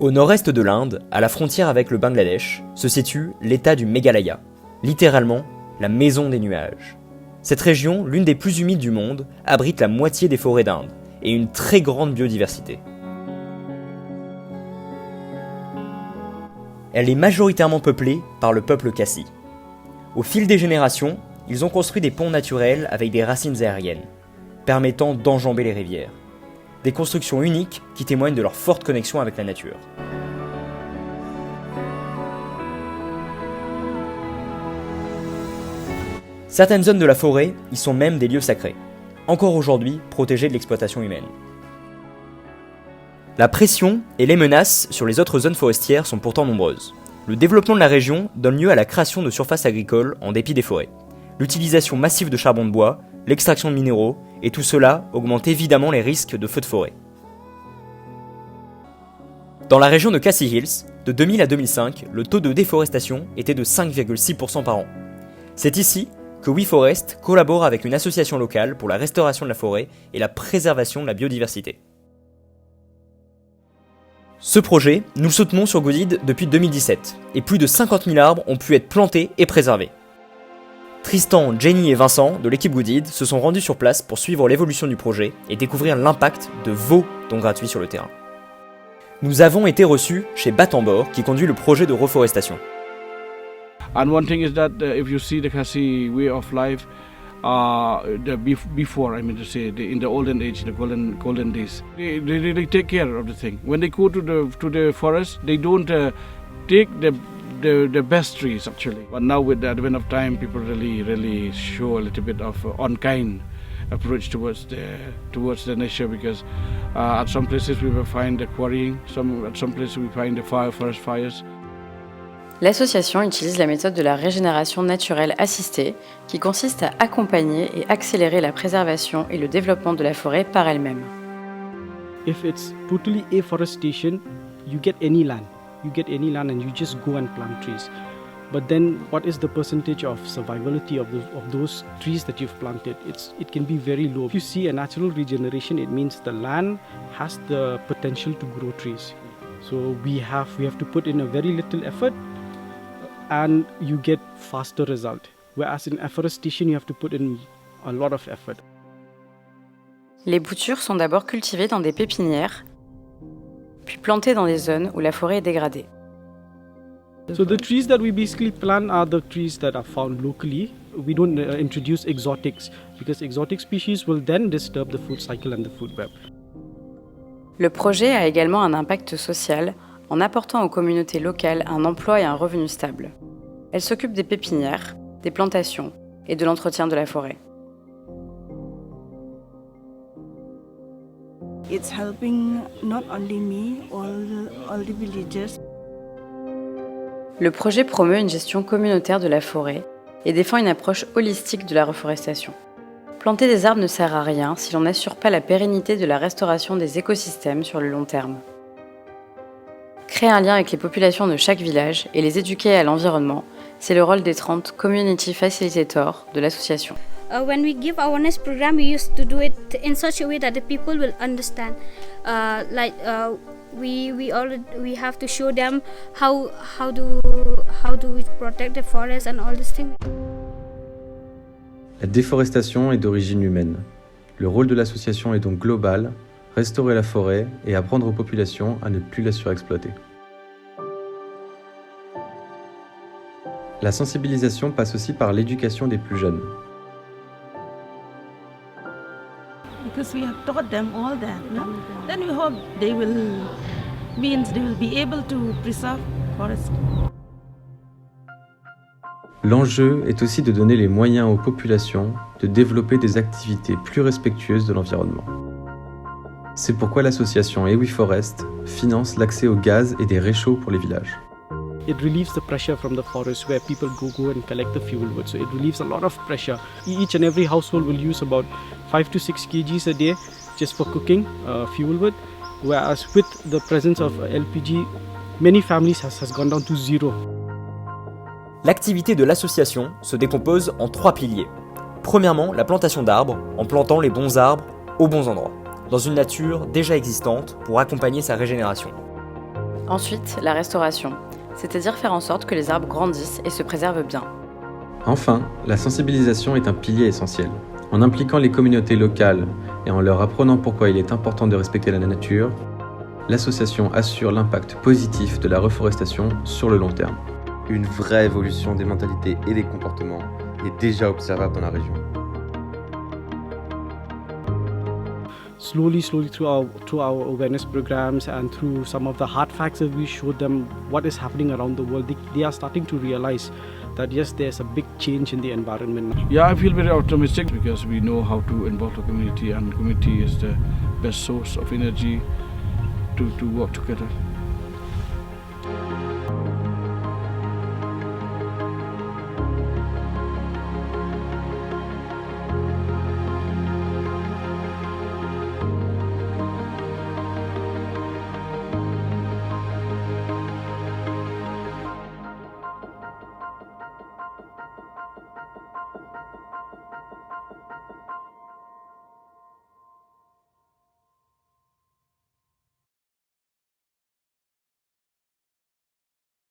Au nord-est de l'Inde, à la frontière avec le Bangladesh, se situe l'état du Meghalaya, littéralement la maison des nuages. Cette région, l'une des plus humides du monde, abrite la moitié des forêts d'Inde et une très grande biodiversité. Elle est majoritairement peuplée par le peuple Khasi. Au fil des générations, ils ont construit des ponts naturels avec des racines aériennes, permettant d'enjamber les rivières. Des constructions uniques qui témoignent de leur forte connexion avec la nature. Certaines zones de la forêt y sont même des lieux sacrés, encore aujourd'hui protégés de l'exploitation humaine. La pression et les menaces sur les autres zones forestières sont pourtant nombreuses. Le développement de la région donne lieu à la création de surfaces agricoles en dépit des forêts. L'utilisation massive de charbon de bois, l'extraction de minéraux, et tout cela augmente évidemment les risques de feux de forêt. Dans la région de Khasi Hills, de 2000 à 2005, le taux de déforestation était de 5,6% par an. C'est ici que WeForest collabore avec une association locale pour la restauration de la forêt et la préservation de la biodiversité. Ce projet, nous le soutenons sur Goodid depuis 2017, et plus de 50 000 arbres ont pu être plantés et préservés. Tristan, Jenny et Vincent de l'équipe Goodid se sont rendus sur place pour suivre l'évolution du projet et découvrir l'impact de vos dons gratuits sur le terrain. Nous avons été reçus chez Batambor qui conduit le projet de reforestation. And one thing is that if you see the Khasi way of life, before, I mean to say, in the olden age, the golden days, they really take care of the thing. When they go to the forest, they don't take the best trees actually. But now with the advent of time, people really show a little bit of unkind approach towards the nature, because at some places we will find the quarrying, at some places we find the forest fires. L'association utilise la méthode de la régénération naturelle assistée, qui consiste à accompagner et accélérer la préservation et le développement de la forêt par elle-même. If it's totally afforestation, you get any land. You get any land and you just go and plant trees. But then what is the percentage of survivability of those trees that you've planted? It can be very low. If you see a natural regeneration, it means the land has the potential to grow trees. So we have to put in a very little effort and you get faster result. Whereas in afforestation, you have to put in a lot of effort. Les boutures sont d'abord cultivées dans des pépinières, puis plantées dans des zones où la forêt est dégradée. So the trees that we basically plant are the trees that are found locally. We don't introduce exotics because exotic species will then disturb the food cycle and the food web. Le projet a également un impact social en apportant aux communautés locales un emploi et un revenu stable. Elle s'occupe des pépinières, des plantations et de l'entretien de la forêt. It's helping not only me, all the villagers. Le projet promeut une gestion communautaire de la forêt et défend une approche holistique de la reforestation. Planter des arbres ne sert à rien si l'on n'assure pas la pérennité de la restauration des écosystèmes sur le long terme. Créer un lien avec les populations de chaque village et les éduquer à l'environnement, c'est le rôle des 30 Community Facilitators de l'association. When we give awareness program, we used to do it in such a way that the people will understand. We have to show them how do we protect the forest and all these things. La déforestation est d'origine humaine. Le rôle de l'association est donc global, restaurer la forêt et apprendre aux populations à ne plus la surexploiter. La sensibilisation passe aussi par l'éducation des plus jeunes. Because we have taught them all that, no? Then we hope they will be able to preserve forest. L'enjeu est aussi de donner les moyens aux populations de développer des activités plus respectueuses de l'environnement. C'est pourquoi l'association WeForest finance l'accès au gaz et des réchauds pour les villages. It relieves the pressure from the forest where people go and collect the fuel wood. So it relieves a lot of pressure. Each and every household will use about 5 to 6 kgs a day just for cooking fuel wood. Whereas with the presence of LPG, many families has gone down to zero. L'activité de l'association se décompose en 3 piliers. Premièrement, la plantation d'arbres, en plantant les bons arbres aux bons endroits, dans une nature déjà existante pour accompagner sa régénération. Ensuite, la restauration, c'est-à-dire faire en sorte que les arbres grandissent et se préservent bien. Enfin, la sensibilisation est un pilier essentiel. En impliquant les communautés locales et en leur apprenant pourquoi il est important de respecter la nature, l'association assure l'impact positif de la reforestation sur le long terme. Une vraie évolution des mentalités et des comportements est déjà observable dans la région. Slowly through our awareness programs and through some of the hard facts that we showed them what is happening around the world, they are starting to realize that yes, there's a big change in the environment. Yeah, I feel very optimistic because we know how to involve the community, and community is the best source of energy to work together.